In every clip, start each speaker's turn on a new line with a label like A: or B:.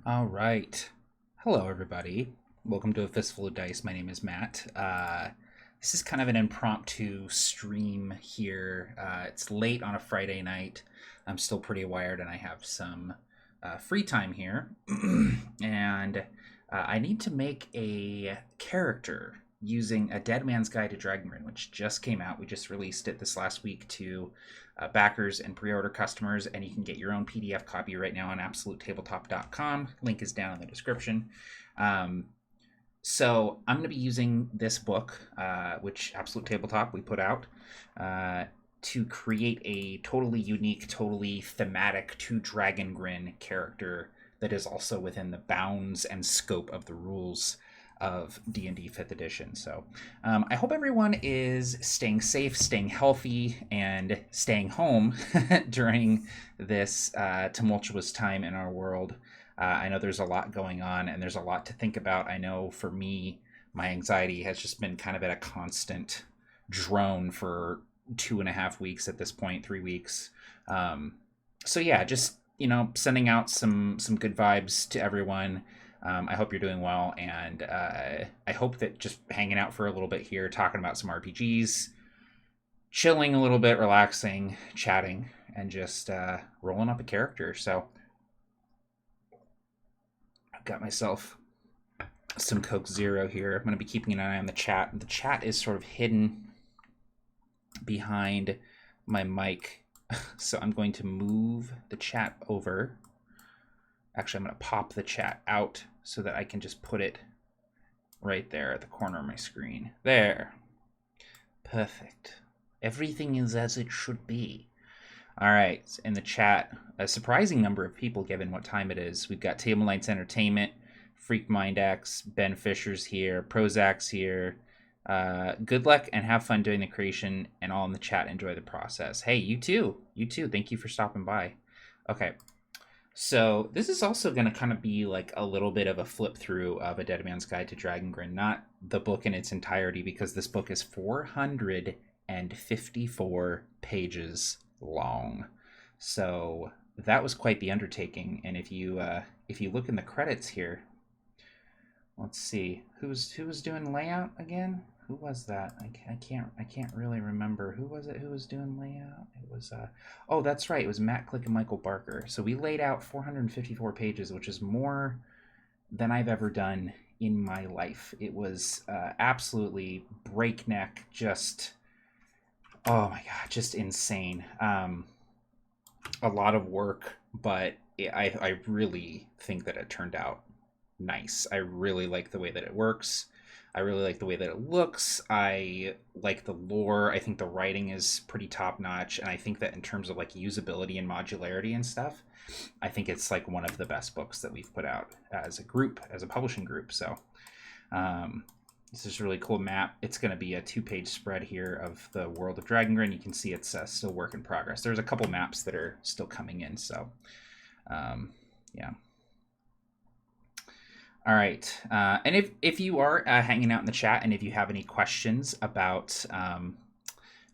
A: All right. Hello, everybody. Welcome to A Fistful of Dice. My name is Matt. This is kind of an impromptu stream here. It's late on a Friday night. I'm still pretty wired and I have some free time here. and I need to make a character using A Dead Man's Guide to Dragongrin, which just came out. We just released it this last week to backers and pre-order customers, and you can get your own PDF copy right now on absolutetabletop.com. Link is down in the description. So I'm going to be using this book, which Absolute Tabletop we put out, to create a totally unique, totally thematic to Dragongrin character that is also within the bounds and scope of the rules of D&D 5th edition. So I hope everyone is staying safe, staying healthy, and staying home during this tumultuous time in our world. I know there's a lot going on and there's a lot to think about. I know for me, my anxiety has just been kind of at a constant drone for 2.5 weeks at this point, 3 weeks. So yeah, just, sending out some good vibes to everyone. I hope you're doing well, and I hope that just hanging out for a little bit here, talking about some RPGs, chilling a little bit, relaxing, chatting, and just rolling up a character. So I've got myself some Coke Zero here. I'm going to be keeping an eye on the chat. The chat is sort of hidden behind my mic, so I'm going to move the chat over. Actually, I'm going to pop the chat out so that I can just put it right there at the corner of my screen. There. Perfect. Everything is as it should be. All right. In the chat, a surprising number of people given what time it is. We've got Table Knights Entertainment, Freak Mind X, Ben Fisher's here, Prozac's here. Good luck and have fun doing the creation, and all in the chat enjoy the process. Hey, you too. You too. Thank you for stopping by. Okay. So this is also going to kind of be like a little bit of a flip through of A Dead Man's Guide to Dragongrin, not the book in its entirety, because this book is 454 pages long. So that was quite the undertaking. And if you look in the credits here, let's see who was doing layout again. Who was that? I can't really remember. Who was it who was doing layout? It was oh, that's right. It was Matt Click and Michael Barker. So we laid out 454 pages, which is more than I've ever done in my life. It was absolutely breakneck, just oh my god, just insane. A lot of work, but I really think that it turned out nice. I really like the way that it works. I really like the way that it looks. I like the lore. I think the writing is pretty top notch, and I think that in terms of like usability and modularity and stuff, I think it's like one of the best books that we've put out as a group, as a publishing group. So this is a really cool map. It's going to be a 2-page spread here of the world of Dragongrin. You can see it's still work in progress. There's a couple maps that are still coming in. So yeah. All right. And if you are hanging out in the chat, and if you have any questions about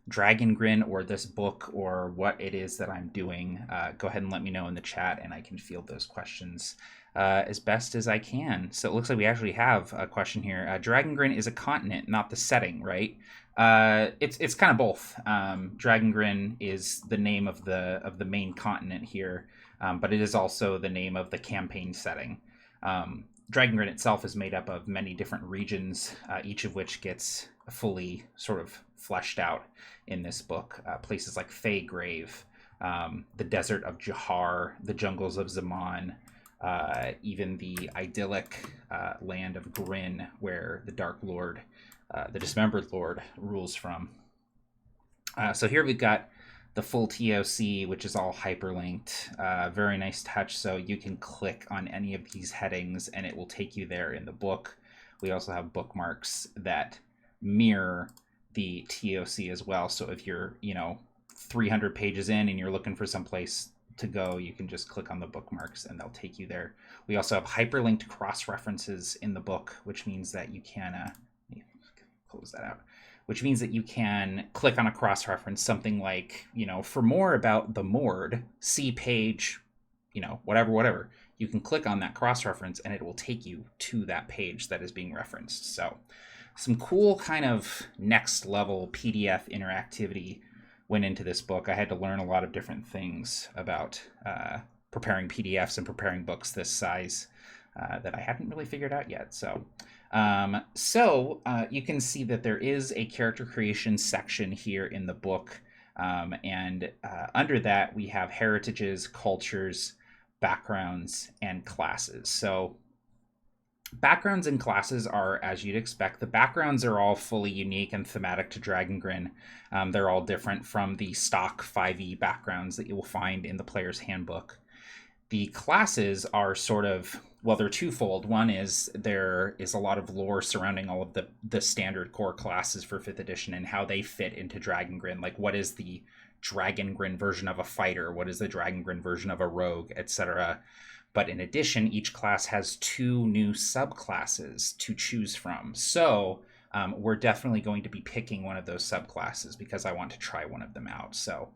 A: Dragongrin or this book or what it is that I'm doing, go ahead and let me know in the chat, and I can field those questions as best as I can. So it looks like we actually have a question here. Dragongrin is a continent, not the setting, right? It's kind of both. Dragongrin is the name of the main continent here, but it is also the name of the campaign setting. Dragongrin itself is made up of many different regions, each of which gets fully sort of fleshed out in this book. Places like Grave, the desert of Jahar, the jungles of Zaman, even the idyllic land of Grin, where the Dark Lord, the Dismembered Lord, rules from. So here we've got the full TOC, which is all hyperlinked. Very nice touch. So you can click on any of these headings and it will take you there in the book. We also have bookmarks that mirror the TOC as well. So if you're, 300 pages in and you're looking for some place to go, you can just click on the bookmarks and they'll take you there. We also have hyperlinked cross references in the book, which means that you can close that out. Which means that you can click on a cross-reference, something like, for more about the Mord, see page, whatever. you can click on that cross-reference and it will take you to that page that is being referenced. So some cool kind of next level PDF interactivity went into this book. I had to learn a lot of different things about preparing PDFs and preparing books this size that I hadn't really figured out yet. So you can see that there is a character creation section here in the book. And under that, we have heritages, cultures, backgrounds, and classes. So backgrounds and classes are as you'd expect. The backgrounds are all fully unique and thematic to Dragongrin. They're all different from the stock 5e backgrounds that you will find in the player's handbook. The classes are sort of, well, they're twofold. One is there is a lot of lore surrounding all of the standard core classes for 5th edition and how they fit into Dragongrin. Like, what is the Dragongrin version of a fighter? What is the Dragongrin version of a rogue, etc.? But in addition, each class has 2 new subclasses to choose from. So we're definitely going to be picking one of those subclasses because I want to try one of them out. So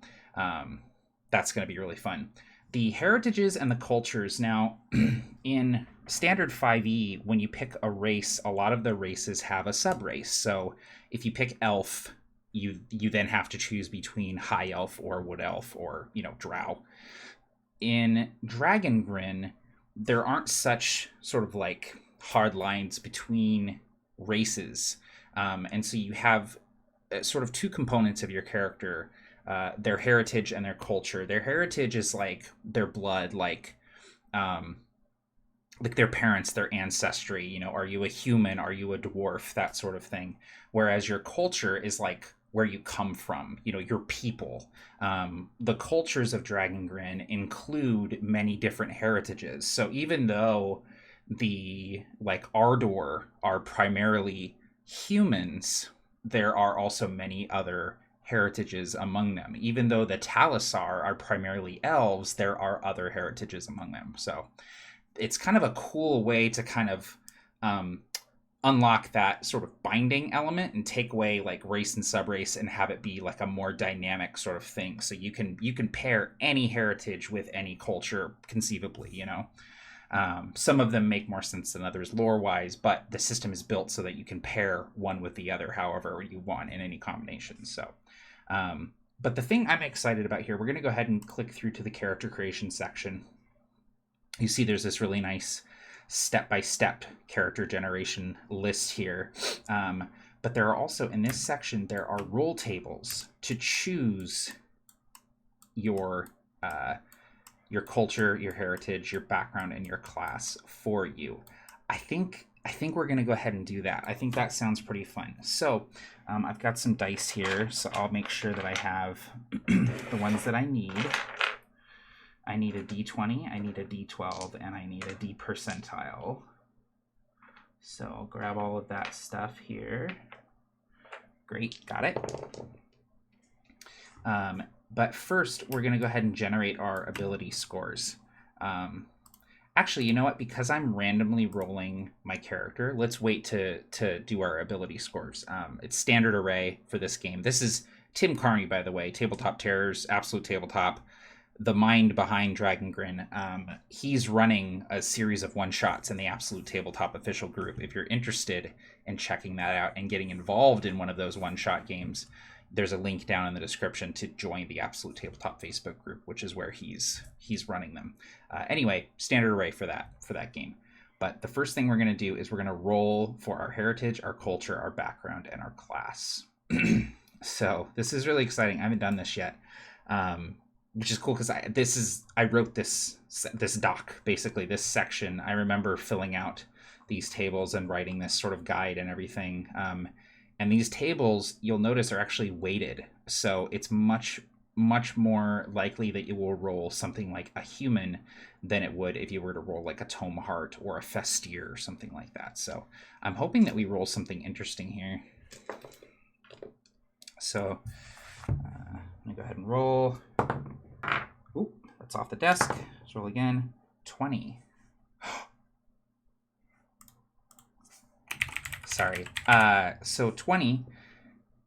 A: that's going to be really fun. The heritages and the cultures. Now, in standard 5e, when you pick a race, a lot of the races have a sub-race. So if you pick elf, you then have to choose between high elf or wood elf or, drow. In Dragongrin, there aren't such sort of like hard lines between races. And so you have sort of 2 components of your character, their heritage and their culture. Their heritage is like their blood, like their parents, their ancestry, are you a human? Are you a dwarf? That sort of thing. Whereas your culture is like where you come from, your people. The cultures of Dragongrin include many different heritages. So even though the Ardor are primarily humans, there are also many other heritages among them. Even though the Talisar are primarily elves, there are other heritages among them. So it's kind of a cool way to kind of unlock that sort of binding element and take away like race and subrace and have it be like a more dynamic sort of thing. So you can pair any heritage with any culture conceivably, some of them make more sense than others lore wise, but the system is built so that you can pair one with the other however you want in any combination. So but the thing I'm excited about here, we're going to go ahead and click through to the character creation section. You see there's this really nice step-by-step character generation list here. But there are also, in this section, there are role tables to choose your culture, your heritage, your background, and your class for you. I think we're going to go ahead and do that. I think that sounds pretty fun. So I've got some dice here, so I'll make sure that I have the ones that I need. I need a D20, I need a D12, and I need a D percentile. So I'll grab all of that stuff here. Great, got it. But first, we're going to go ahead and generate our ability scores. Actually, you know what? Because I'm randomly rolling my character, let's wait to do our ability scores. It's standard array for this game. This is Tim Carney, by the way, Tabletop Terrors, Absolute Tabletop. The mind behind Dragongrin. He's running a series of one-shots in the Absolute Tabletop official group. If you're interested in checking that out and getting involved in one of those one-shot games, there's a link down in the description to join the Absolute Tabletop Facebook group, which is where he's running them. Anyway, standard array for that game. But the first thing we're going to do is we're going to roll for our heritage, our culture, our background, and our class. So this is really exciting. I haven't done this yet. Which is cool because I wrote this doc, basically this section. I remember filling out these tables and writing this sort of guide and everything. And these tables, you'll notice, are actually weighted. So it's much more likely that you will roll something like a human than it would if you were to roll like a Tome Heart or a Festier or something like that. So I'm hoping that we roll something interesting here. So I'm going to go ahead and roll. Oop, that's off the desk. Let's roll again. 20. Sorry. So 20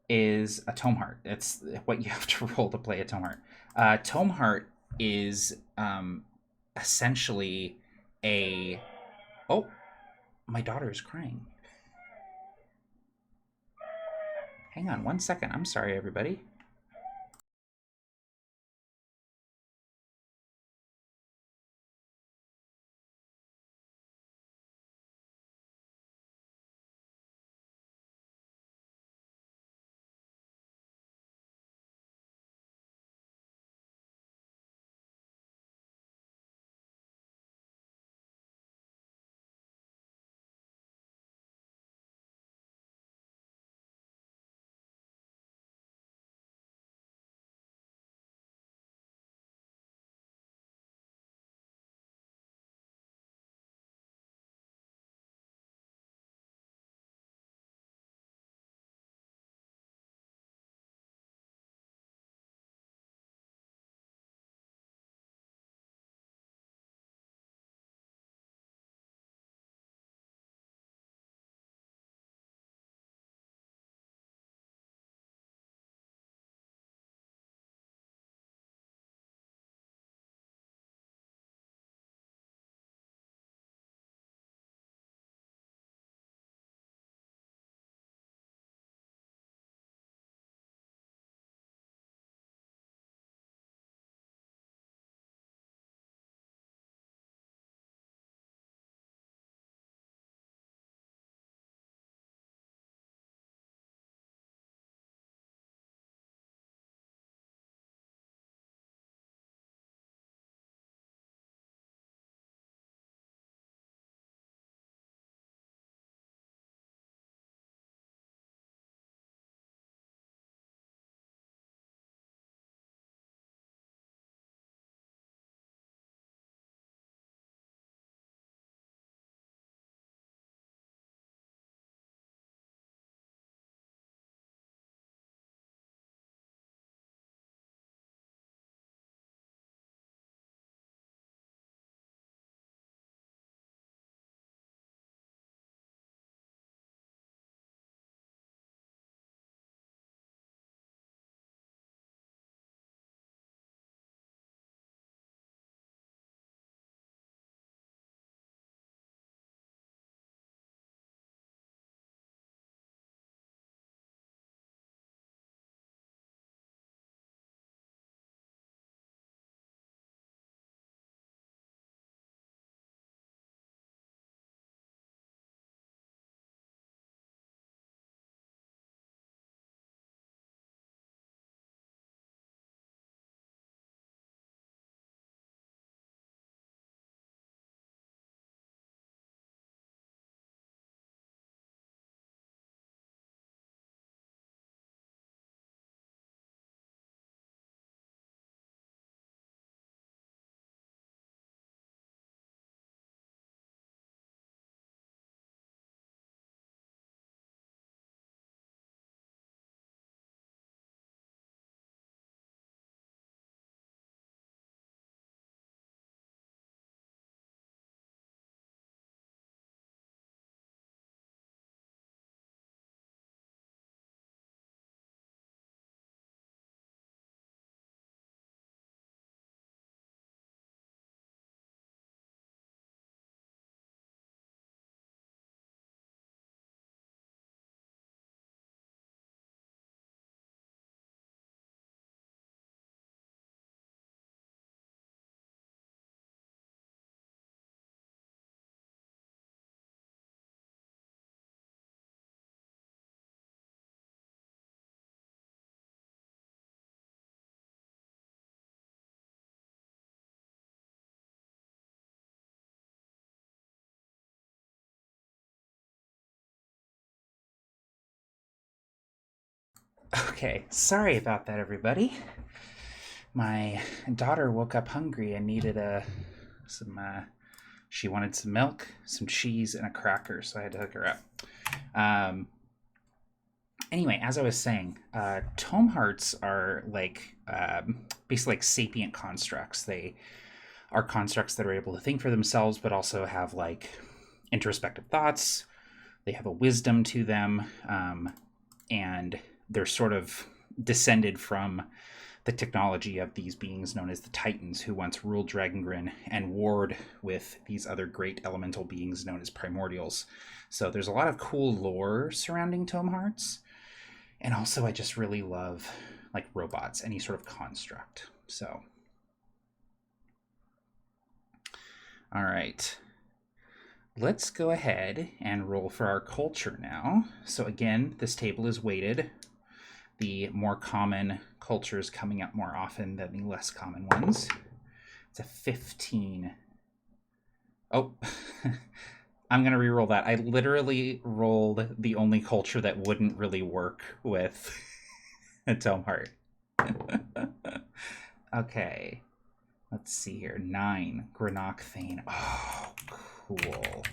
A: is a Tome Heart. It's what you have to roll to play a Tome Heart. Tome Heart is essentially a... Oh, my daughter is crying. Hang on 1 second. I'm sorry, everybody. Okay, sorry about that, everybody. My daughter woke up hungry and needed some. She wanted some milk, some cheese, and a cracker, so I had to hook her up. Um, anyway, as I was saying, tome hearts are like basically like sapient constructs. They are constructs that are able to think for themselves, but also have like introspective thoughts. They have a wisdom to them, and they're sort of descended from the technology of these beings known as the Titans, who once ruled Dragongrin and warred with these other great elemental beings known as Primordials. So there's a lot of cool lore surrounding Tome Hearts. And also I just really love like robots, any sort of construct. So, all right. Let's go ahead and roll for our culture now. So again, this table is weighted. The more common cultures coming up more often than the less common ones. It's a 15. Oh, I'm going to re-roll that. I literally rolled the only culture that wouldn't really work with a Tome Heart. Okay. Let's see here. 9. Grinok Thane. Oh, cool.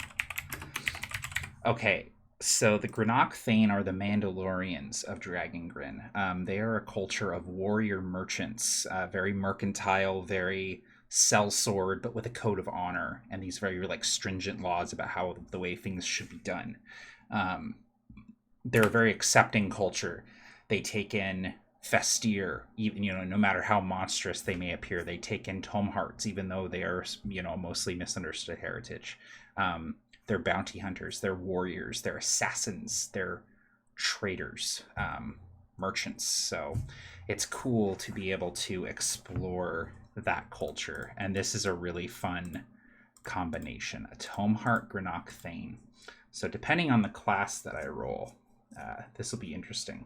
A: Okay. So the Grinok Thane are the Mandalorians of Dragongrin. They are a culture of warrior merchants, very mercantile, very sellsword, but with a code of honor and these very like stringent laws about how the way things should be done. They're a very accepting culture. They take in Festir, even no matter how monstrous they may appear. They take in Tome Hearts, even though they are mostly misunderstood heritage. They're bounty hunters, they're warriors, they're assassins, they're traders, merchants. So it's cool to be able to explore that culture. And this is a really fun combination. A Tome Heart Grinok Thane. So depending on the class that I roll, this will be interesting.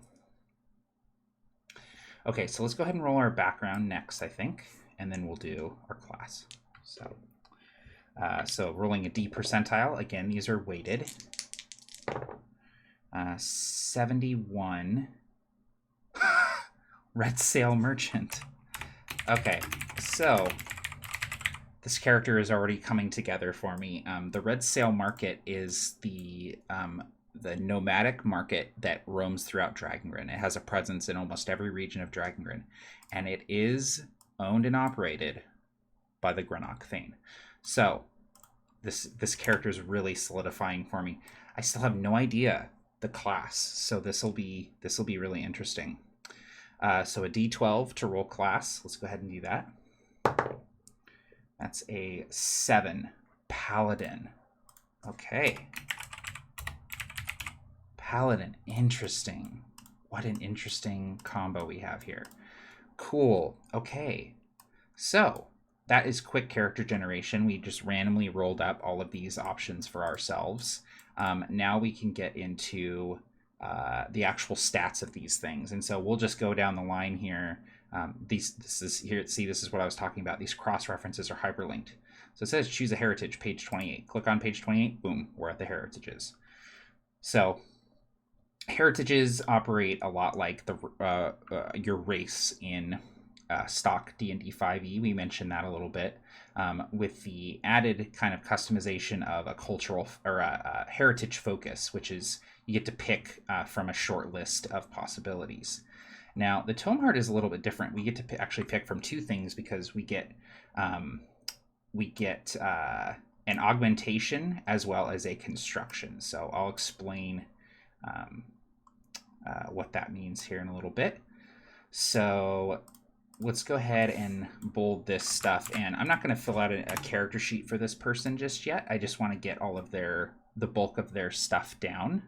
A: Okay, so let's go ahead and roll our background next, I think, and then we'll do our class. So rolling a D percentile. Again, these are weighted. 71. Red Sail Merchant. Okay, so this character is already coming together for me. The Red Sail Market is the nomadic market that roams throughout Dragongrin. It has a presence in almost every region of Dragongrin, and it is owned and operated by the Grinok Thane. So this character is really solidifying for me. I still have no idea the class, so this will be really interesting. So a D12 to roll class. Let's go ahead and do that. That's a 7. Paladin. Okay. Paladin. Interesting. What an interesting combo we have here. Cool. Okay. So that is quick character generation. We just randomly rolled up all of these options for ourselves. Now we can get into the actual stats of these things. And so we'll just go down the line here. This is what I was talking about. These cross references are hyperlinked. So it says choose a heritage, page 28. Click on page 28, boom, we're at the heritages. So heritages operate a lot like your race in stock D&D 5e. We mentioned that a little bit, with the added kind of customization of a cultural or a heritage focus, which is you get to pick from a short list of possibilities. Now, the Tome Heart is a little bit different. We get to actually pick from 2 things because we get an augmentation as well as a construction. So I'll explain what that means here in a little bit. So let's go ahead and bold this stuff. And I'm not going to fill out a character sheet for this person just yet. I just want to get all of the bulk of their stuff down,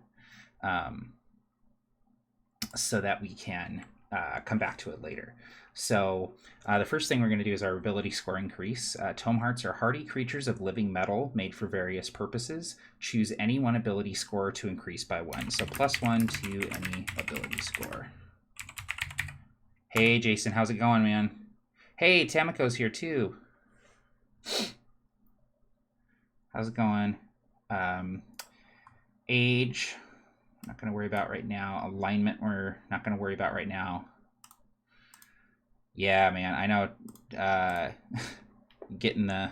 A: so that we can come back to it later. So the first thing we're going to do is our ability score increase. Tome Hearts are hardy creatures of living metal made for various purposes. Choose any one ability score to increase by 1. So +1 to any ability score. Hey, Jason, how's it going, man? Hey, Tamiko's here, too. How's it going? Age, not going to worry about right now. Alignment, we're not going to worry about right now. Yeah, man, I know. Getting the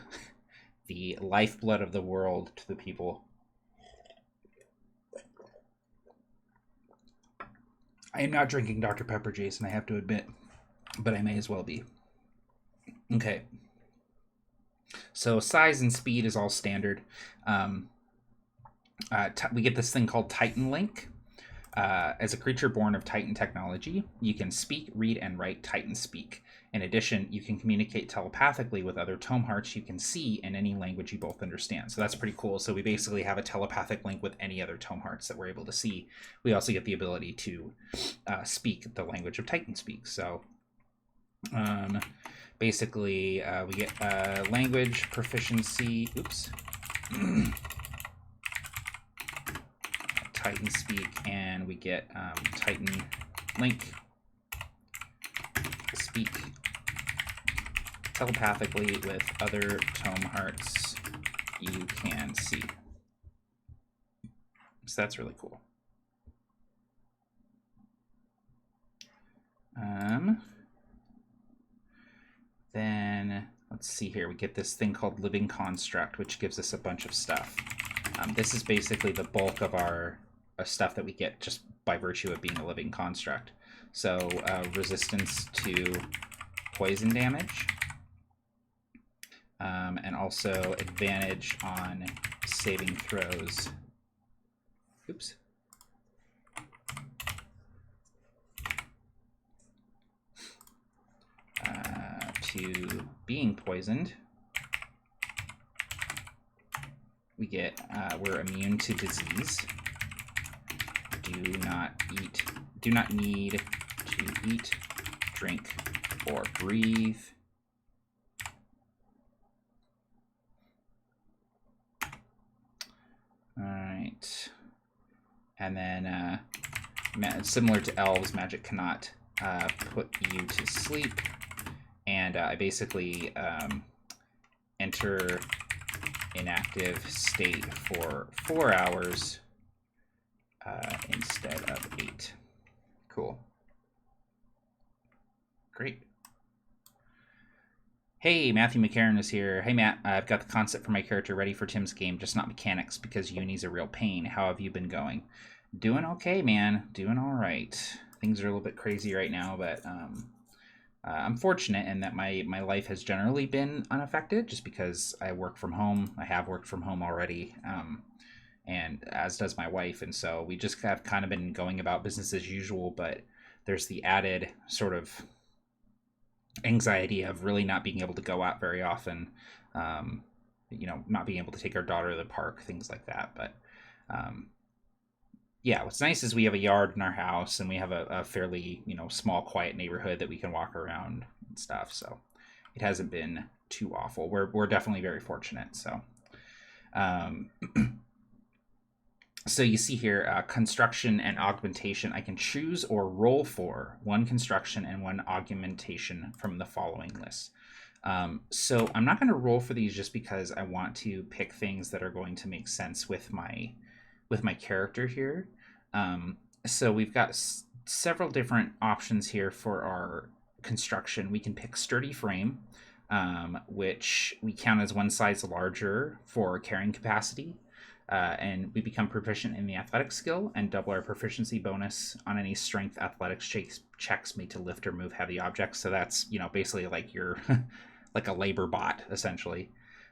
A: lifeblood of the world to the people. I am not drinking Dr. Pepper, Jason, I have to admit, but I may as well be. Okay. So size and speed is all standard. We get this thing called Titan Link. As a creature born of Titan technology, you can speak, read, and write Titan speak. In addition, you can communicate telepathically with other tome hearts you can see in any language you both understand. So that's pretty cool. So we basically have a telepathic link with any other tome hearts that we're able to see. We also get the ability to speak the language of Titan speak. So basically, we get language proficiency. Oops. Titan speak, and we get Titan link speak telepathically with other tome hearts you can see. So that's really cool. Then let's see here. We get this thing called Living Construct, which gives us a bunch of stuff. This is basically the bulk of our stuff that we get just by virtue of being a living construct. So resistance to poison damage, and also advantage on saving throws. Oops. To being poisoned, we get we're immune to disease. Do not need to eat, drink, or breathe. All right. And then similar to elves, magic cannot put you to sleep. And I basically enter inactive state for 4 hours instead of 8. Cool. Great. Hey, Matthew McCarran is here. Hey, Matt, I've got the concept for my character ready for Tim's game, just not mechanics, because uni's a real pain. How have you been going? Doing okay, man. Doing all right. Things are a little bit crazy right now, but I'm fortunate in that my life has generally been unaffected, just because I work from home. I have worked from home already, and as does my wife. And so we just have kind of been going about business as usual, but there's the added sort of anxiety of really not being able to go out very often, not being able to take our daughter to the park, things like that. But yeah, what's nice is we have a yard in our house, and we have a fairly small, quiet neighborhood that we can walk around and stuff. So it hasn't been too awful. We're definitely very fortunate. So so you see here, construction and augmentation. I can choose or roll for one construction and one augmentation from the following list. So I'm not going to roll for these just because I want to pick things that are going to make sense with my character here. So we've got several different options here for our construction. We can pick sturdy frame, which we count as one size larger for carrying capacity. And we become proficient in the athletic skill and double our proficiency bonus on any strength athletics checks made to lift or move heavy objects. So that's, basically like your like a labor bot, essentially.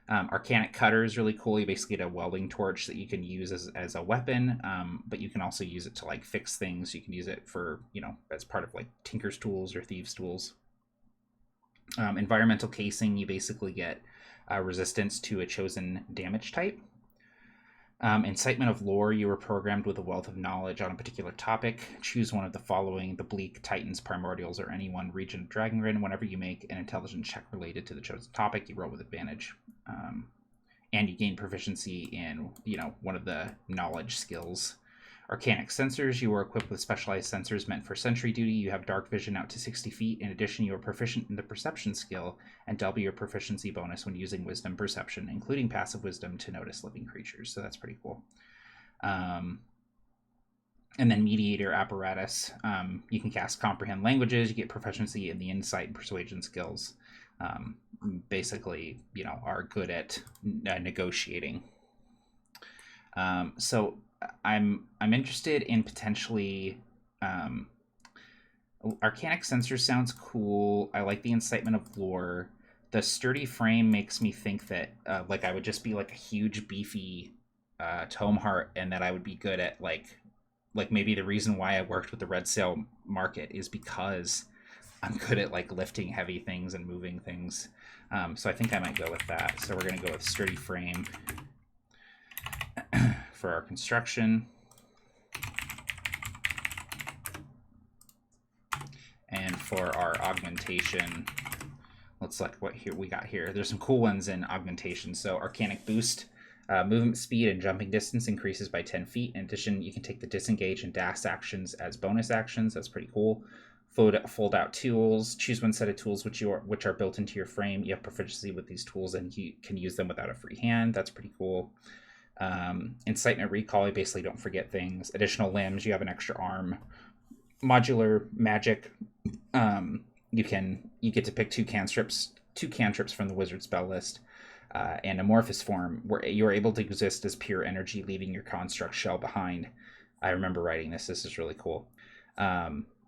A: Arcanic cutter is really cool. You basically get a welding torch that you can use as a weapon, but you can also use it to like fix things. You can use it for, as part of like tinker's tools or thieves tools. Environmental casing, you basically get resistance to a chosen damage type. Incitement of lore, you were programmed with a wealth of knowledge on a particular topic. Choose one of the following: the Bleak, Titans, Primordials, or any one region of Dragongrin. Whenever you make an intelligence check related to the chosen topic, you roll with advantage. And you gain proficiency in, one of the knowledge skills. Arcanic sensors, you are equipped with specialized sensors meant for sentry duty. You have dark vision out to 60 feet. In addition, you are proficient in the perception skill and double your proficiency bonus when using wisdom perception, including passive wisdom to notice living creatures. So that's pretty cool. And then mediator apparatus, you can cast comprehend languages. You get proficiency in the insight and persuasion skills. Basically, are good at negotiating. So I'm interested in potentially arcanic sensor sounds cool. I like the incitement of lore. The sturdy frame makes me think that I would just be like a huge beefy tome heart, and that I would be good at like like maybe the reason why I worked with the red sale market is because I'm good at like lifting heavy things and moving things. So I think I might go with that. So we're going to go with sturdy frame for our construction. And for our augmentation, let's look what here we got here. There's some cool ones in augmentation. So Arcanic Boost, movement speed and jumping distance increases by 10 feet. In addition, you can take the disengage and dash actions as bonus actions. That's pretty cool. Fold out tools. Choose one set of tools which are built into your frame. You have proficiency with these tools and you can use them without a free hand. That's pretty cool. Incitement recall, you basically don't forget things. Additional limbs, you have an extra arm. Modular magic, you get to pick two cantrips from the wizard spell list. And amorphous form, where you're able to exist as pure energy, leaving your construct shell behind. I remember writing this. This is really cool.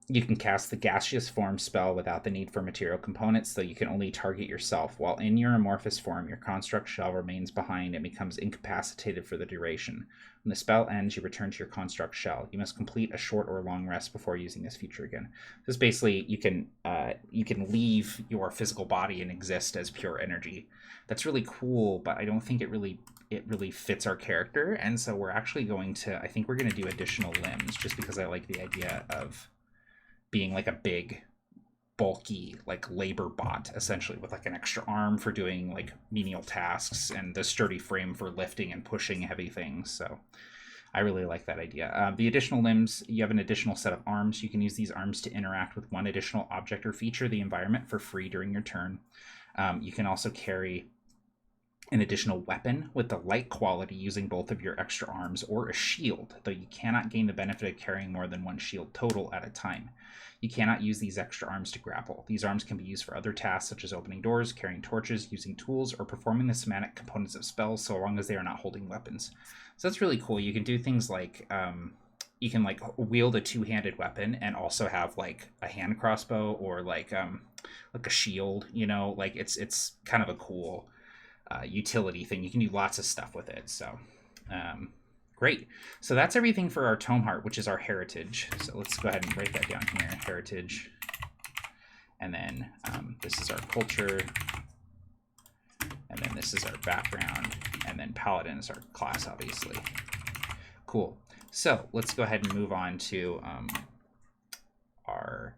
A: You can cast the gaseous form spell without the need for material components, so you can only target yourself. While in your amorphous form, your construct shell remains behind and becomes incapacitated for the duration. When the spell ends, you return to your construct shell. You must complete a short or long rest before using this feature again. This basically, you can leave your physical body and exist as pure energy. That's really cool, but I don't think it really fits our character, and so we're actually going to, I think we're going to do additional limbs, just because I like the idea of being like a big, bulky, like labor bot, essentially, with like an extra arm for doing like menial tasks and the sturdy frame for lifting and pushing heavy things. So I really like that idea. The additional limbs, you have an additional set of arms. You can use these arms to interact with one additional object or feature of the environment for free during your turn. You can also carry an additional weapon with the light quality using both of your extra arms, or a shield, though you cannot gain the benefit of carrying more than one shield total at a time. You cannot use these extra arms to grapple. These arms can be used for other tasks such as opening doors, carrying torches, using tools, or performing the somatic components of spells, so long as they are not holding weapons. So that's really cool. You can do things like you can like wield a two-handed weapon and also have like a hand crossbow or like a shield, you know, like it's kind of a cool utility thing. You can do lots of stuff with it. So great. So that's everything for our Tome Heart, which is our heritage. So let's go ahead and write that down here, heritage. And then this is our culture. And then this is our background. And then paladin is our class, obviously. Cool. So let's go ahead and move on to our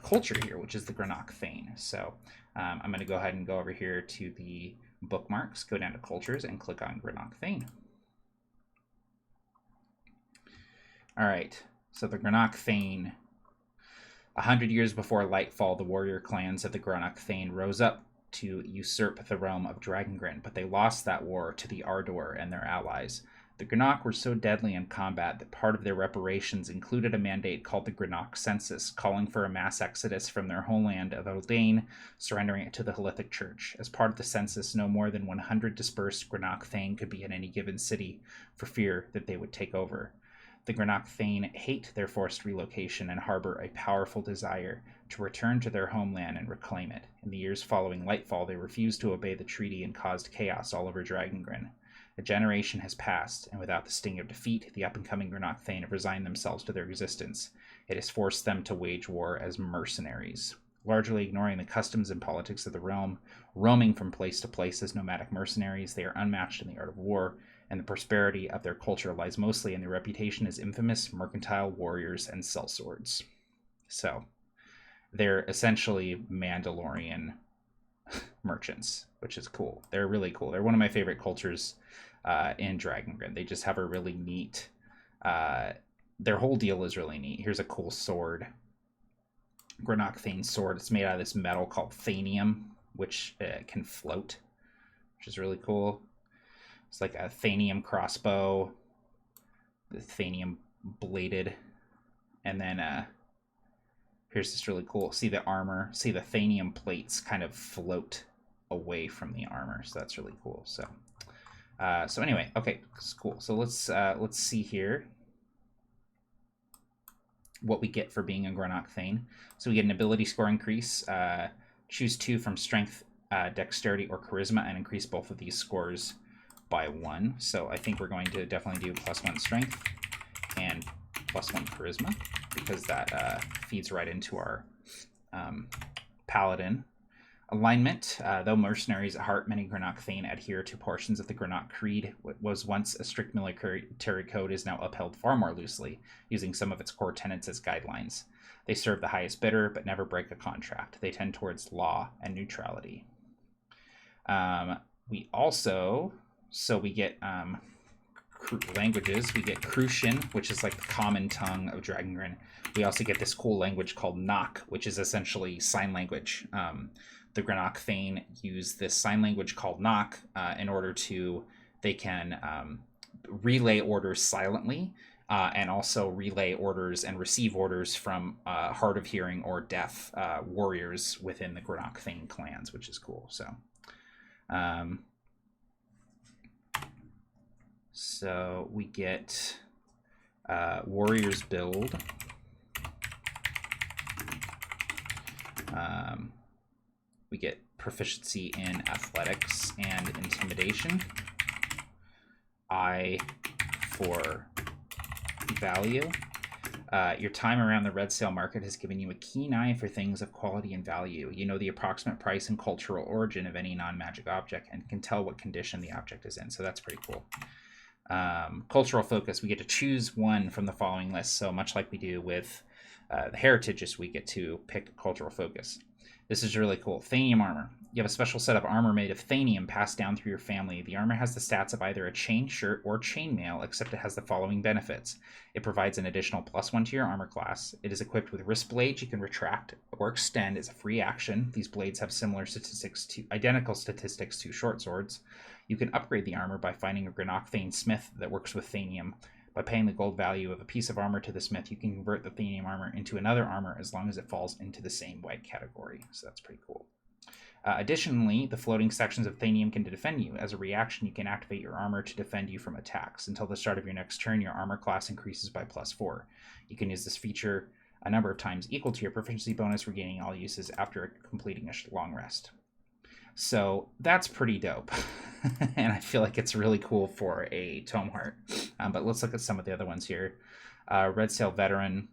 A: culture here, which is the Granok Thane. So I'm going to go ahead and go over here to the bookmarks, go down to cultures, and click on Granok Thane. All right, so the Granok Thane. 100 years before Lightfall, the warrior clans of the Granok Thane rose up to usurp the realm of Dragongrin, but they lost that war to the Ardor and their allies. The Granok were so deadly in combat that part of their reparations included a mandate called the Granok Census, calling for a mass exodus from their homeland of Eldain, surrendering it to the Halithic Church. As part of the census, no more than 100 dispersed Granok Thane could be in any given city, for fear that they would take over. The Granok Thane hate their forced relocation and harbor a powerful desire to return to their homeland and reclaim it. In the years following Lightfall, they refused to obey the treaty and caused chaos all over Dragongrin. A generation has passed, and without the sting of defeat, the up-and-coming Granok Thane have resigned themselves to their existence. It has forced them to wage war as mercenaries. Largely ignoring the customs and politics of the realm, roaming from place to place as nomadic mercenaries, they are unmatched in the art of war, and the prosperity of their culture lies mostly in their reputation as infamous mercantile warriors and sellswords. So, they're essentially Mandalorian merchants, which is cool. They're really cool. They're one of my favorite cultures in Dragongrin. They just have a really neat, their whole deal is really neat. Here's a cool sword. Granok Thane sword. It's made out of this metal called Thanium, which can float, which is really cool. It's like a Thanium crossbow, the Thanium bladed, and then here's this really cool. See the armor. See the Thanium plates kind of float away from the armor, so that's really cool. So, so anyway, okay, it's cool. So let's see here what we get for being a Granok Thane. So we get an ability score increase. Choose 2 from strength, dexterity, or charisma, and increase both of these scores by 1. So I think we're going to definitely do +1 strength and +1 charisma, because that feeds right into our paladin. Alignment. Though mercenaries at heart, many Granok Thane adhere to portions of the Granok Creed. What was once a strict military code is now upheld far more loosely, using some of its core tenets as guidelines. They serve the highest bidder, but never break a contract. They tend towards law and neutrality. We also, so we get languages. We get Crucian, which is like the common tongue of Dragongrin. We also get this cool language called Knock, which is essentially sign language. The Granok Thane use this sign language called Knock in order to, they can relay orders silently and also relay orders and receive orders from hard of hearing or deaf warriors within the Granok Thane clans, which is cool. So we get warriors build. We get proficiency in athletics and intimidation. I for value. Your time around the red sale market has given you a keen eye for things of quality and value. You know the approximate price and cultural origin of any non-magic object and can tell what condition the object is in. So that's pretty cool. Cultural focus. We get to choose one from the following list. So much like we do with the heritages, we get to pick cultural focus. This is really cool. Thanium armor. You have a special set of armor made of Thanium passed down through your family. The armor has the stats of either a chain shirt or chainmail, except it has the following benefits. It provides an additional +1 to your armor class. It is equipped with wrist blades you can retract or extend as a free action. These blades have identical statistics to short swords. You can upgrade the armor by finding a Granok Thane smith that works with Thanium. By paying the gold value of a piece of armor to the smith, you can convert the Thanium armor into another armor as long as it falls into the same white category. So that's pretty cool. Additionally, the floating sections of Thanium can defend you. As a reaction, you can activate your armor to defend you from attacks. Until the start of your next turn, your armor class increases by +4. You can use this feature a number of times equal to your proficiency bonus, regaining all uses after completing a long rest. So that's pretty dope. And I feel like it's really cool for a Tome Heart. But let's look at some of the other ones here. Red Sail Veteran.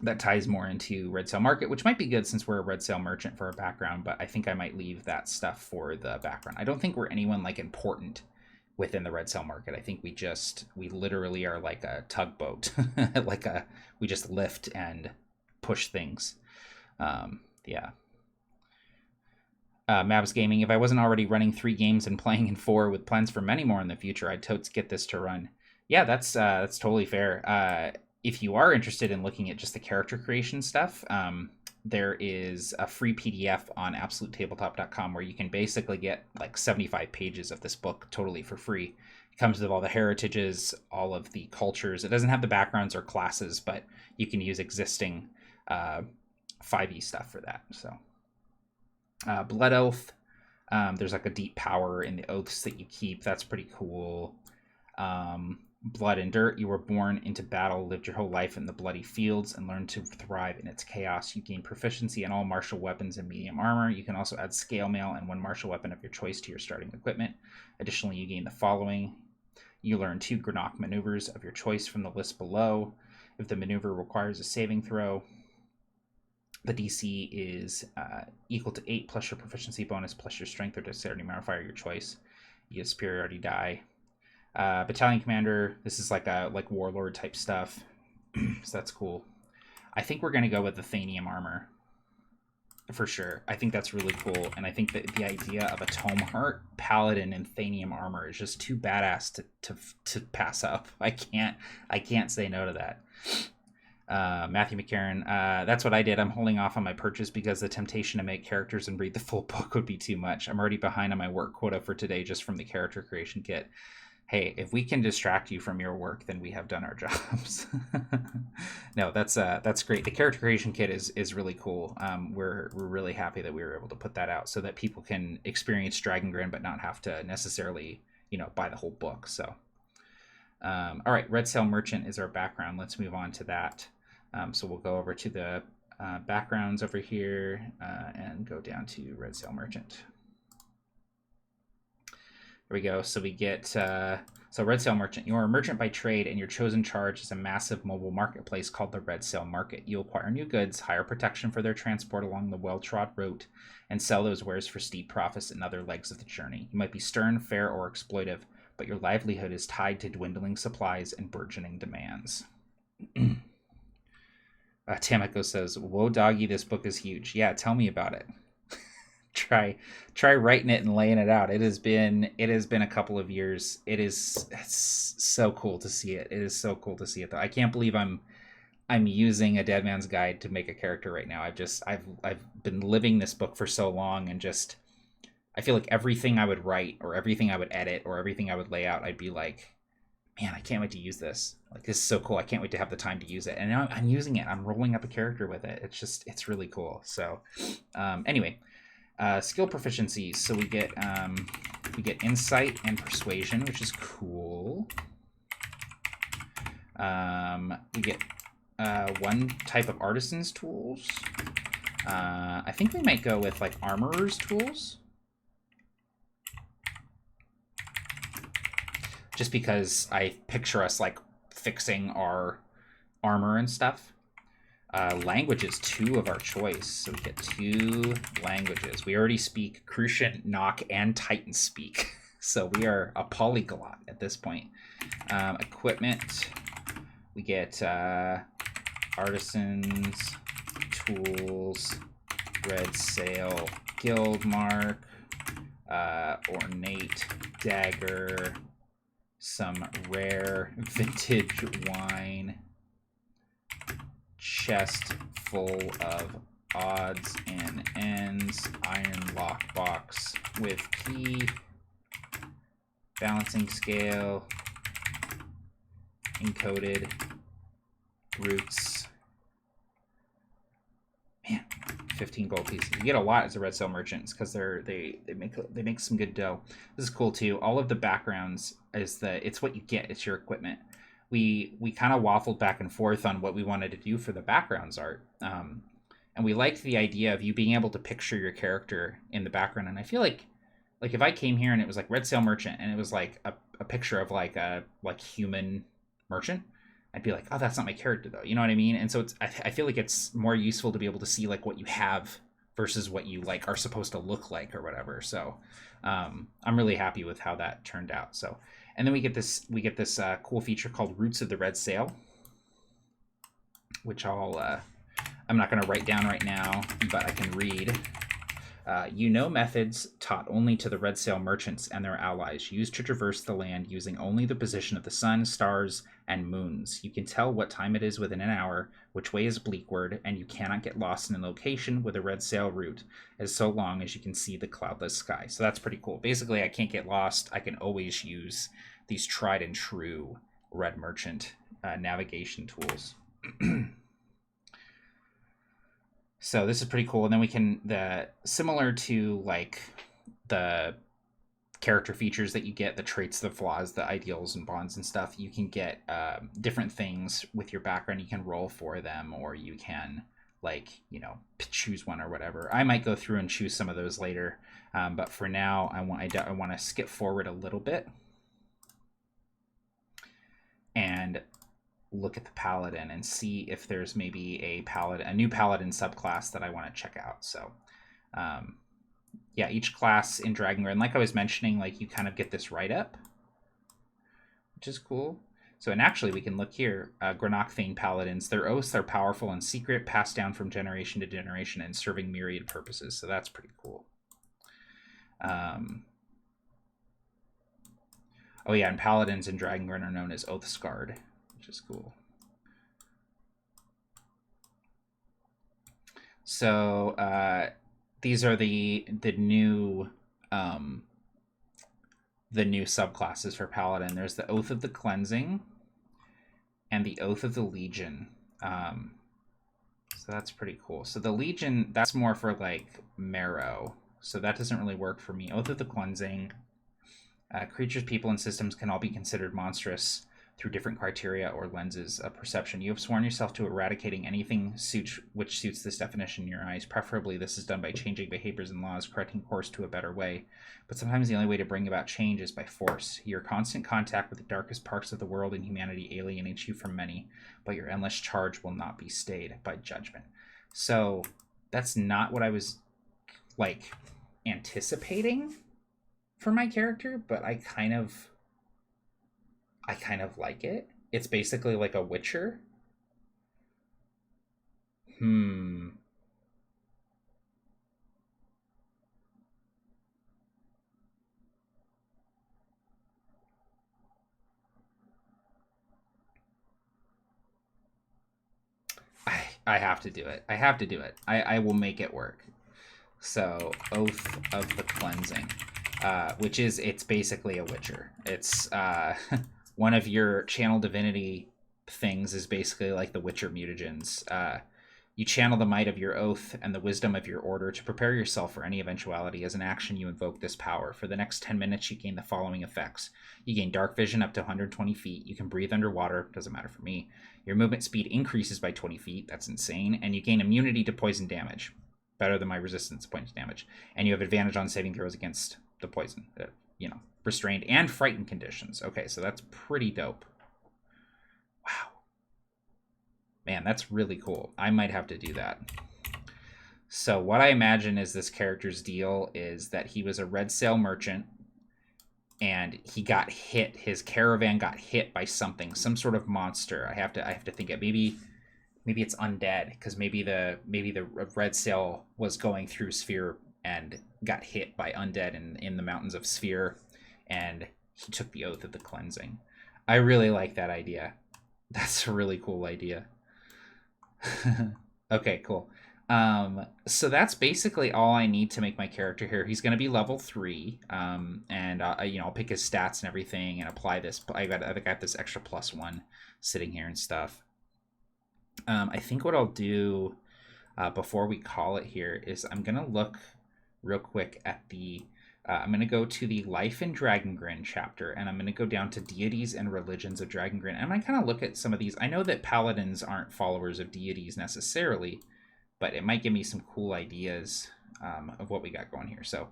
A: That ties more into Red Sail Market, which might be good since we're a Red Sail merchant for our background, but I think I might leave that stuff for the background. I don't think we're anyone like important within the Red Sail Market. I think we literally are like a tugboat. We just lift and push things. Yeah. Mavs Gaming, if I wasn't already running 3 games and playing in 4 with plans for many more in the future, I'd totes get this to run. Yeah, that's totally fair. If you are interested in looking at just the character creation stuff, there is a free PDF on absolutetabletop.com where you can basically get like 75 pages of this book totally for free. It comes with all the heritages, all of the cultures. It doesn't have the backgrounds or classes, but you can use existing 5e stuff for that. So, Blood Oath. There's like a deep power in the oaths that you keep. That's pretty cool. Blood and Dirt. You were born into battle, lived your whole life in the bloody fields, and learned to thrive in its chaos. You gain proficiency in all martial weapons and medium armor. You can also add scale mail and one martial weapon of your choice to your starting equipment. Additionally, you gain the following. You learn 2 Granok maneuvers of your choice from the list below. If the maneuver requires a saving throw, the DC is equal to 8 plus your proficiency bonus plus your strength or dexterity modifier of your choice. You get a superiority die. Battalion Commander, this is like warlord type stuff. So that's cool. I think we're going to go with the Thanium armor for sure. I think that's really cool. And I think that the idea of a Tome Heart Paladin and Thanium armor is just too badass to pass up. I can't say no to that. Matthew McCarran, that's what I did. I'm holding off on my purchase because the temptation to make characters and read the full book would be too much. I'm already behind on my work quota for today just from the character creation kit. Hey, if we can distract you from your work, then we have done our jobs. No, that's great. The character creation kit is really cool. We're really happy that we were able to put that out so that people can experience Dragongrin but not have to necessarily, buy the whole book. So, all right, Red Sail Merchant is our background. Let's move on to that. So we'll go over to the backgrounds over here and go down to Red Sail Merchant. we go. So we get so Red Sail Merchant. You are a merchant by trade, and your chosen charge is a massive mobile marketplace called the Red Sail Market. You acquire new goods, hire protection for their transport along the well-trod route, and sell those wares for steep profits in other legs of the journey. You might be stern, fair, or exploitive, but your livelihood is tied to dwindling supplies and burgeoning demands. Tamako says, "Whoa, doggy, this book is huge." Yeah, tell me about it. try writing it and laying it out. It has been a couple of years. It's so cool to see it. It is so cool to see it though. I can't believe I'm using a Dead Man's Guide to make a character right now. I've been living this book for so long, and just I feel like everything I would write or everything I would edit or everything I would lay out, I'd be like, man, I can't wait to use this. Like, this is so cool. I can't wait to have the time to use it. And now I'm using it. I'm rolling up a character with it. It's really cool. So anyway, skill proficiencies. So we get insight and persuasion, which is cool. We get one type of artisan's tools. I think we might go with like armorer's tools. Just because I picture us like fixing our armor and stuff. Languages, 2 of our choice. So we get 2 languages. We already speak Crucian, Nock, and Titan speak. So we are a polyglot at this point. Equipment. We get artisans, tools, red sail, guild mark, ornate dagger, some rare vintage wine, chest full of odds and ends, iron lockbox with key, balancing scale, encoded roots. Man, 15 gold pieces. You get a lot as a red sail merchants because they make some good dough. This is cool too. All of the backgrounds it's what you get. It's your equipment. We kind of waffled back and forth on what we wanted to do for the backgrounds art, and we liked the idea of you being able to picture your character in the background. And I feel like if I came here and it was like red sail merchant and it was like a picture of like a human merchant, I'd be like, oh, that's not my character though. You know what I mean? And so I feel like it's more useful to be able to see like what you have versus what you like are supposed to look like or whatever. So I'm really happy with how that turned out. So, and then we get this cool feature called Roots of the Red Sail, which I'm not going to write down right now, but I can read. You know methods taught only to the red sail merchants and their allies, used to traverse the land using only the position of the sun, stars, and moons. You can tell what time it is within an hour, which way is bleakward, and you cannot get lost in a location with a red sail route, as so long as you can see the cloudless sky. So that's pretty cool. Basically, I can't get lost. I can always use these tried and true red merchant navigation tools. So this is pretty cool. And then we can, similar to like the character features that you get, the traits, the flaws, the ideals and bonds and stuff, you can get different things with your background. You can roll for them, or you can choose one or whatever. I might go through and choose some of those later. But for now, I want to skip forward a little bit and look at the paladin and see if there's maybe a new paladin subclass that I want to check out. So yeah, each class in Dragongrin, like I was mentioning, like you kind of get this write-up, which is cool. So, and actually we can look here, Granokthane paladins, their oaths are powerful and secret, passed down from generation to generation and serving myriad purposes. So that's pretty cool. Oh yeah, and paladins in Dragongrin are known as Oath Scarred, which is cool. So these are the new subclasses for paladin. There's the Oath of the Cleansing and the Oath of the Legion. So that's pretty cool. So the Legion, that's more for like marrow, so that doesn't really work for me. Oath of the Cleansing. Creatures, people, and systems can all be considered monstrous through different criteria or lenses of perception. You have sworn yourself to eradicating anything which suits this definition in your eyes. Preferably, this is done by changing behaviors and laws, correcting course to a better way. But sometimes the only way to bring about change is by force. Your constant contact with the darkest parts of the world and humanity alienates you from many, but your endless charge will not be stayed by judgment. So that's not what I was like anticipating for my character, but I kind of like it. It's basically like a Witcher. I have to do it. I will make it work. So, Oath of the Cleansing, which is, it's basically a Witcher. It's one of your channel divinity things is basically like the Witcher mutagens. You channel the might of your oath and the wisdom of your order to prepare yourself for any eventuality. As an action, you invoke this power. For the next 10 minutes, you gain the following effects. You gain dark vision up to 120 feet. You can breathe underwater. Doesn't matter for me. Your movement speed increases by 20 feet. That's insane. And you gain immunity to poison damage. Better than my resistance to poison damage. And you have advantage on saving throws against the poison. Restrained and frightened conditions. Okay, so that's pretty dope. Wow. Man, that's really cool. I might have to do that. So what I imagine is this character's deal is that he was a red sail merchant and he got hit. His caravan got hit by something, some sort of monster. I have to think it. Maybe it's undead, because maybe the red sail was going through Sphere and got hit by undead in the mountains of Sphere, and he took the Oath of the Cleansing. I really like that idea. That's a really cool idea. Okay, cool. So that's basically all I need to make my character here. He's going to be level 3, and I'll pick his stats and everything and apply this. I got this extra +1 sitting here and stuff. I think what I'll do before we call it here is I'm going to look real quick at the I'm going to go to the Life in Dragongrin chapter, and I'm going to go down to Deities and Religions of Dragongrin. And I'm going to kind of look at some of these. I know that paladins aren't followers of deities necessarily, but it might give me some cool ideas of what we got going here. So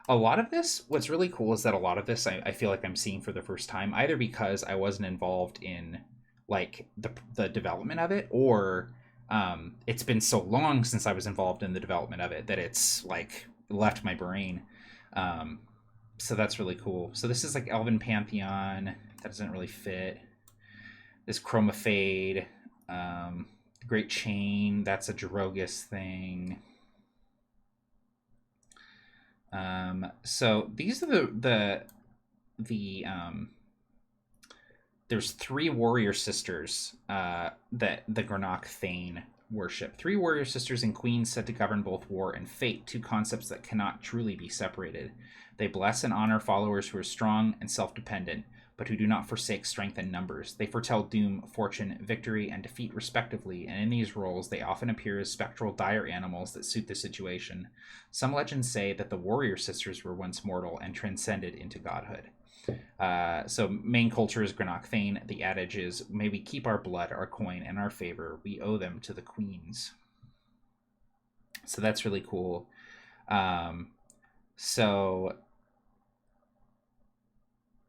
A: a lot of this, what's really cool is that a lot of this I feel like I'm seeing for the first time, either because I wasn't involved in like the development of it, or it's been so long since I was involved in the development of it that it's like left my brain. So that's really cool. So this is like Elven Pantheon. That doesn't really fit. This Chroma Fade. Great Chain. That's a Drogus thing. So these are the there's 3 warrior sisters that the Granach Thane worship. 3 warrior sisters and queens said to govern both war and fate, 2 concepts that cannot truly be separated. They bless and honor followers who are strong and self-dependent, but who do not forsake strength and numbers. They foretell doom, fortune, victory, and defeat respectively, and in these roles they often appear as spectral dire animals that suit the situation. Some legends say that the warrior sisters were once mortal and transcended into godhood. So main culture is Granach Thane. The adage is, may we keep our blood, our coin, and our favor. We owe them to the queens. So that's really cool. So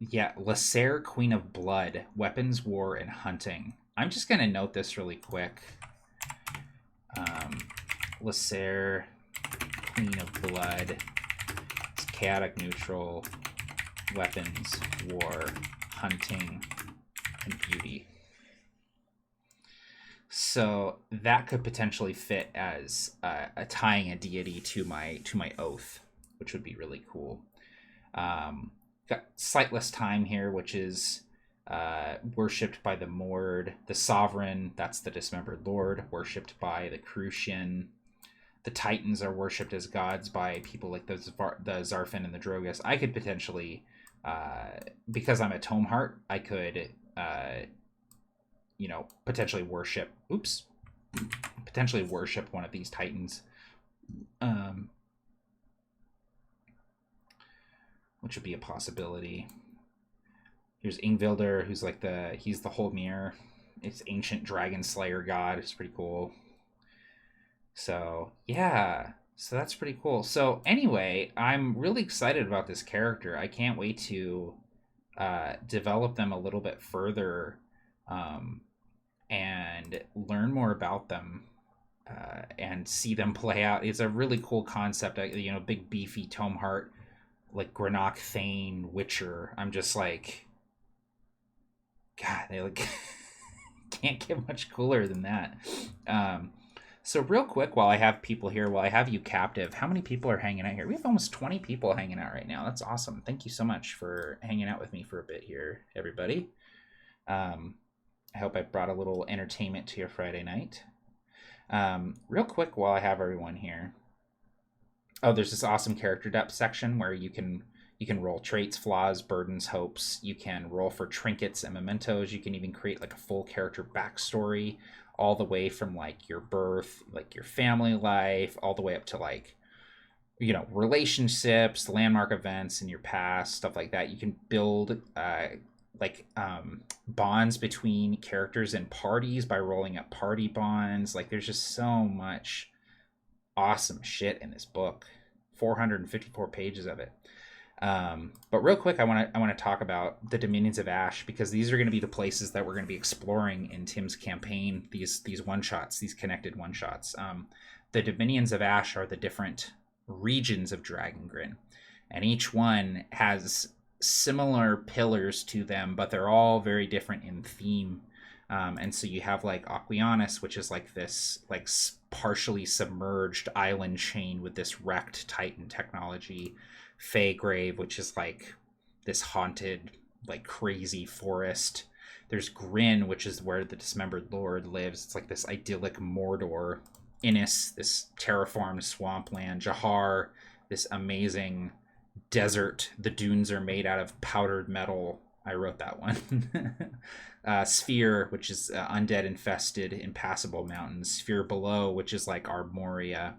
A: yeah, Lasser, Queen of Blood, weapons, war, and hunting. I'm just going to note this really quick. Lasser, Queen of Blood. It's chaotic neutral. Weapons, war, hunting, and beauty. So that could potentially fit as tying a deity to my oath, which would be really cool. Got Sightless Time here, which is worshipped by the Mord. The Sovereign, that's the Dismembered Lord, worshipped by the Crucian. The Titans are worshipped as gods by people like the Zarfin and the Drogus. I could potentially, because I'm a Tome Heart, I could, potentially worship. Potentially worship one of these Titans, which would be a possibility. There's Ingvilder, who's like he's the Holdmere. It's ancient dragon slayer god. It's pretty cool. So yeah, so that's pretty cool. So anyway, I'm really excited about this character. I can't wait to develop them a little bit further, and learn more about them, and see them play out. It's a really cool concept. Big beefy tome heart, like Greenock Thane Witcher. I'm just like, God, they like can't get much cooler than that. So real quick, while I have people here, while I have you captive, how many people are hanging out here? We have almost 20 people hanging out right now. That's awesome. Thank you so much for hanging out with me for a bit here, everybody. I hope I brought a little entertainment to your Friday night. Real quick, while I have everyone here. Oh, there's this awesome character depth section where you can roll traits, flaws, burdens, hopes. You can roll for trinkets and mementos. You can even create like a full character backstory, all the way from like your birth, like your family life, all the way up to like, relationships, landmark events in your past, stuff like that. You can build bonds between characters and parties by rolling up party bonds. Like there's just so much awesome shit in this book. 454 pages of it. But real quick, I want to talk about the Dominions of Ashe, because these are going to be the places that we're going to be exploring in Tim's campaign. These one shots, these connected one shots. The Dominions of Ashe are the different regions of Dragongrin, and each one has similar pillars to them, but they're all very different in theme. And so you have like Aquianus, which is like this like partially submerged island chain with this wrecked Titan technology. Faygrave, which is like this haunted, like crazy forest. There's Grin, which is where the dismembered lord lives. It's like this idyllic Mordor. Innis, this terraformed swampland. Jahar, this amazing desert. The dunes are made out of powdered metal. I wrote that one. Sphere, which is undead infested, impassable mountains. Sphere below, which is like Arborea.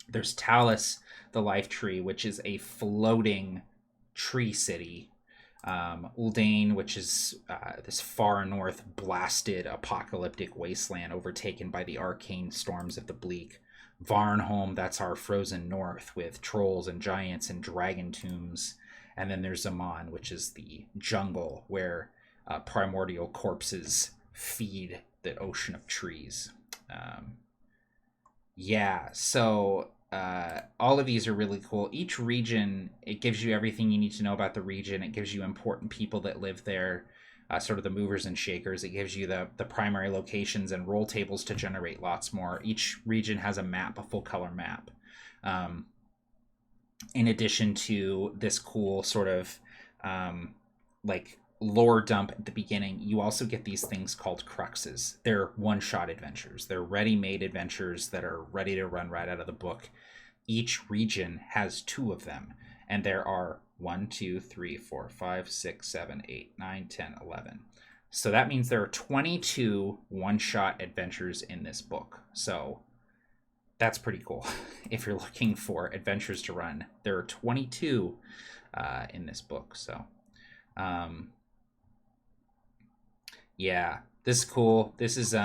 A: There's Talus, the life tree, which is a floating tree city. Uldane, which is this far north blasted apocalyptic wasteland overtaken by the arcane storms of the bleak. Varnholm, that's our frozen north with trolls and giants and dragon tombs. And then there's Zaman, which is the jungle where primordial corpses feed the ocean of trees. So all of these are really cool. Each region, it gives you everything you need to know about the region. It gives you important people that live there, sort of the movers and shakers. It gives you the primary locations and roll tables to generate lots more. Each region has a map, a full color map. In addition to this cool sort of like lore dump at the beginning, you also get these things called cruxes. They're one-shot adventures. They're ready-made adventures that are ready to run right out of the book. Each region has 2 of them, and there are 1, 2, 3, 4, 5, 6, 7, 8, 9, 10, 11. So that means there are 22 one-shot adventures in this book. So that's pretty cool. If you're looking for adventures to run, there are 22 in this book. So yeah, this is cool. This is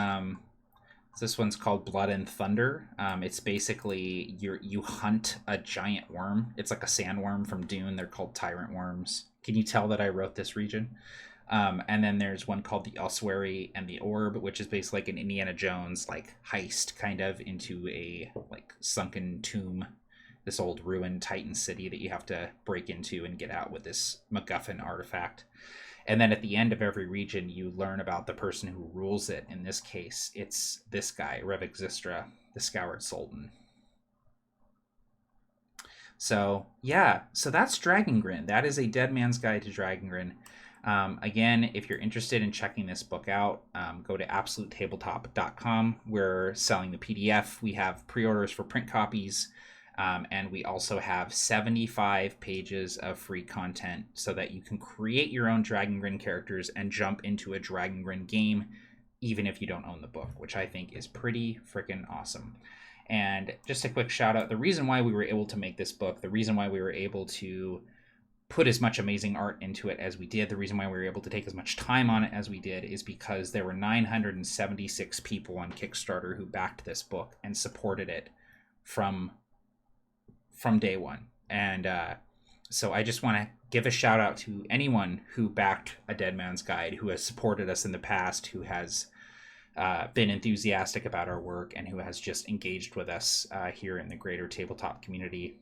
A: this one's called Blood and Thunder. It's basically you hunt a giant worm. It's like a sandworm from Dune. They're called tyrant worms. Can you tell that I wrote this region? And then there's one called the Ossuary and the Orb, which is basically like an Indiana Jones like heist kind of into a like sunken tomb, this old ruined Titan city that you have to break into and get out with this MacGuffin artifact. And then at the end of every region, you learn about the person who rules it. In this case, it's this guy, Revik Zistra, the Scoured Sultan. So, yeah. So that's Dragongrin. That is a Dead Man's Guide to Dragongrin. Again, if you're interested in checking this book out, go to absolutetabletop.com. We're selling the PDF. We have pre-orders for print copies. And we also have 75 pages of free content so that you can create your own Dragongrin characters and jump into a Dragongrin game, even if you don't own the book, which I think is pretty freaking awesome. And just a quick shout out, the reason why we were able to make this book, the reason why we were able to put as much amazing art into it as we did. The reason why we were able to take as much time on it as we did is because there were 976 people on Kickstarter who backed this book and supported it from day one. And so I just want to give a shout out to anyone who backed A Dead Man's Guide, who has supported us in the past, who has been enthusiastic about our work, and who has just engaged with us here in the greater tabletop community.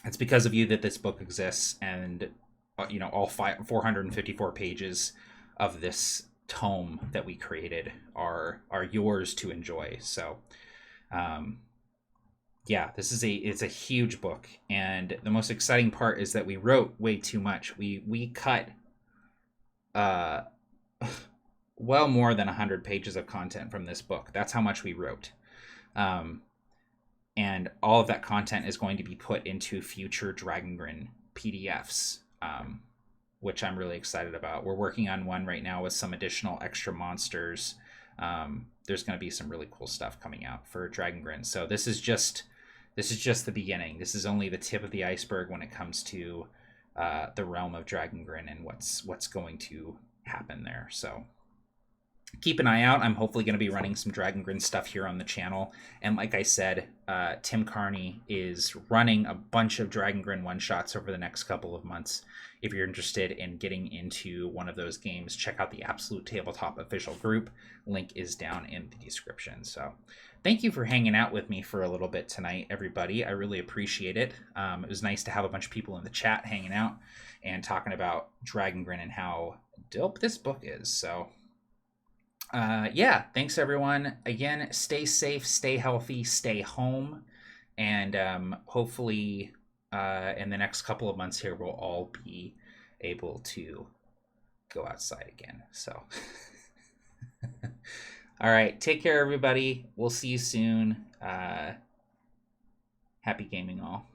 A: It's because of you that this book exists, and all 454 pages of this tome that we created are yours to enjoy. So yeah, it's a huge book, and the most exciting part is that we wrote way too much. We cut well more than 100 pages of content from this book. That's how much we wrote. And all of that content is going to be put into future Dragongrin PDFs, which I'm really excited about. We're working on one right now with some additional extra monsters. There's going to be some really cool stuff coming out for Dragongrin. So this is just the beginning. This is only the tip of the iceberg when it comes to the realm of Dragongrin and what's going to happen there. So keep an eye out. I'm hopefully going to be running some Dragongrin stuff here on the channel. And like I said, Tim Carney is running a bunch of Dragongrin one-shots over the next couple of months. If you're interested in getting into one of those games, check out the Absolute Tabletop official group. Link is down in the description. So thank you for hanging out with me for a little bit tonight, everybody. I really appreciate it. It was nice to have a bunch of people in the chat hanging out and talking about Dragongrin and how dope this book is. So yeah, thanks everyone. Again, stay safe, stay healthy, stay home, and hopefully in the next couple of months here we'll all be able to go outside again. So all right, take care everybody. We'll see you soon. Happy gaming all.